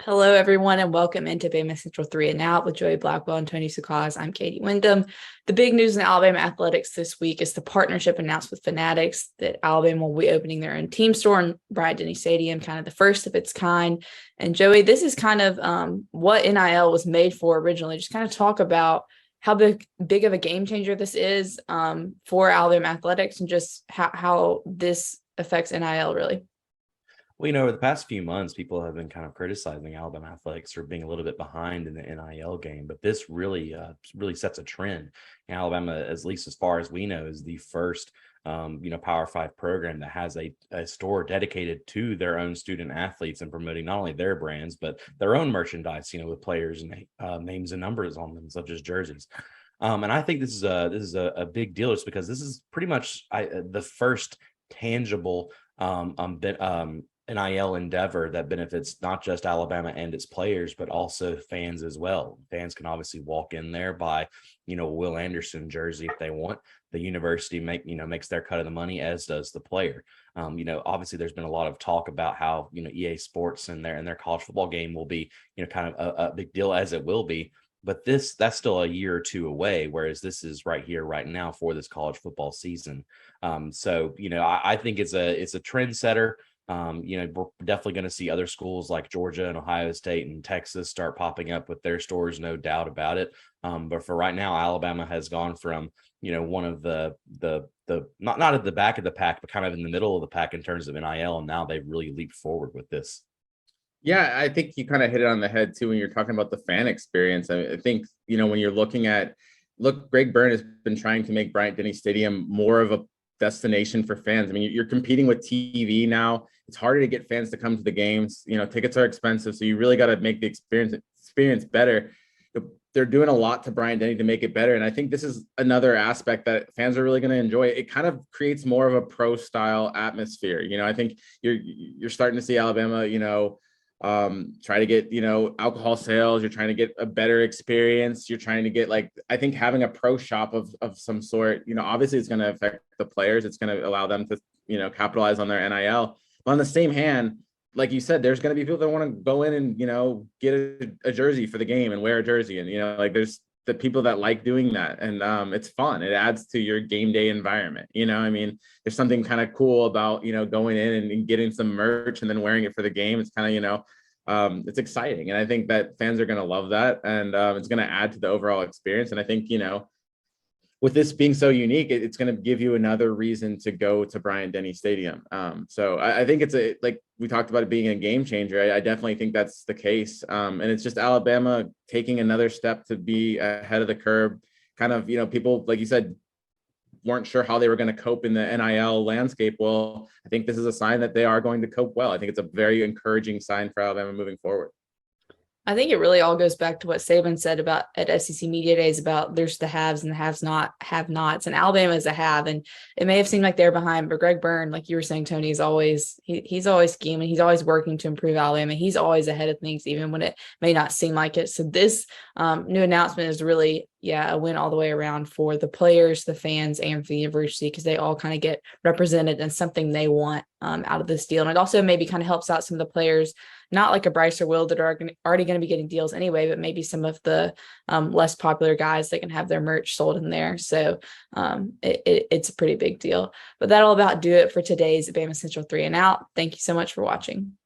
Hello, everyone, and welcome into BamaCentral Three-and-Out with Joey Blackwell and Tony Sukaz. I'm Katie Wyndham. The big news in Alabama athletics this week is the partnership announced with Fanatics that Alabama will be opening their own team store in Bryant-Denny Stadium, kind of the first of its kind. And Joey, this is kind of what NIL was made for originally. Just kind of talk about how big of a game changer this is for Alabama athletics and just how this affects NIL really. Well, over the past few months, people have been kind of criticizing Alabama athletics for being a little bit behind in the NIL game, but this really sets a trend. Alabama, at least as far as we know, is the first, Power Five program that has a store dedicated to their own student athletes and promoting not only their brands but their own merchandise, with players and names and numbers on them, such as jerseys. And I think this is a big deal, just because this is pretty much the first tangible NIL endeavor that benefits not just Alabama and its players, but also fans as well. Fans can obviously walk in there, buy, Will Anderson jersey if they want. The university makes their cut of the money, as does the player. Obviously there's been a lot of talk about how, EA Sports and their college football game will be, kind of a big deal, as it will be. But that's still a year or two away, whereas this is right here, right now for this college football season. I think it's a trendsetter. We're definitely going to see other schools like Georgia and Ohio State and Texas start popping up with their stores, no doubt about it. But for right now, Alabama has gone from, one of the not at the back of the pack, but kind of in the middle of the pack in terms of NIL. And now they've really leaped forward with this. Yeah, I think you kind of hit it on the head too when you're talking about the fan experience. I think, when you're looking at, Greg Byrne has been trying to make Bryant-Denny Stadium more of a destination for fans. I mean, you're competing with TV now. It's harder to get fans to come to the games. Tickets are expensive, so you really got to make the experience better. They're doing a lot to Bryant-Denny to make it better, and I think this is another aspect that fans are really going to enjoy. It kind of creates more of a pro style atmosphere. I think you're starting to see Alabama, try to get, alcohol sales. You're trying to get a better experience. You're trying to get, I think having a pro shop of some sort, obviously it's going to affect the players. It's going to allow them to, capitalize on their NIL. But on the same hand, like you said, there's going to be people that want to go in and, get a jersey for the game and wear a jersey. And, there's the people that like doing that. And it's fun. It adds to your game day environment. There's something kind of cool about, going in and getting some merch and then wearing it for the game. It's kind of, it's exciting. And I think that fans are going to love that. And it's going to add to the overall experience. And I think, with this being so unique, it's going to give you another reason to go to Bryant-Denny Stadium. So I think it's like we talked about it being a game changer. I definitely think that's the case. And it's just Alabama taking another step to be ahead of the curve. Kind of, people, like you said, weren't sure how they were going to cope in the NIL landscape. Well, I think this is a sign that they are going to cope well. I think it's a very encouraging sign for Alabama moving forward. I think it really all goes back to what Saban said about at SEC Media Days about there's the haves and the have-nots, and Alabama is a have. And it may have seemed like they're behind, but Greg Byrne, like you were saying, Tony, is always he's always scheming. He's always working to improve Alabama. He's always ahead of things, even when it may not seem like it. So this new announcement is really, a win all the way around for the players, the fans, and for the university, because they all kind of get represented in something they want out of this deal. And it also maybe kind of helps out some of the players, not like a Bryce or Will that are already going to be getting deals anyway, but maybe some of the less popular guys that can have their merch sold in there. So it's a pretty big deal. But that'll about do it for today's BamaCentral Three-and-Out. Thank you so much for watching.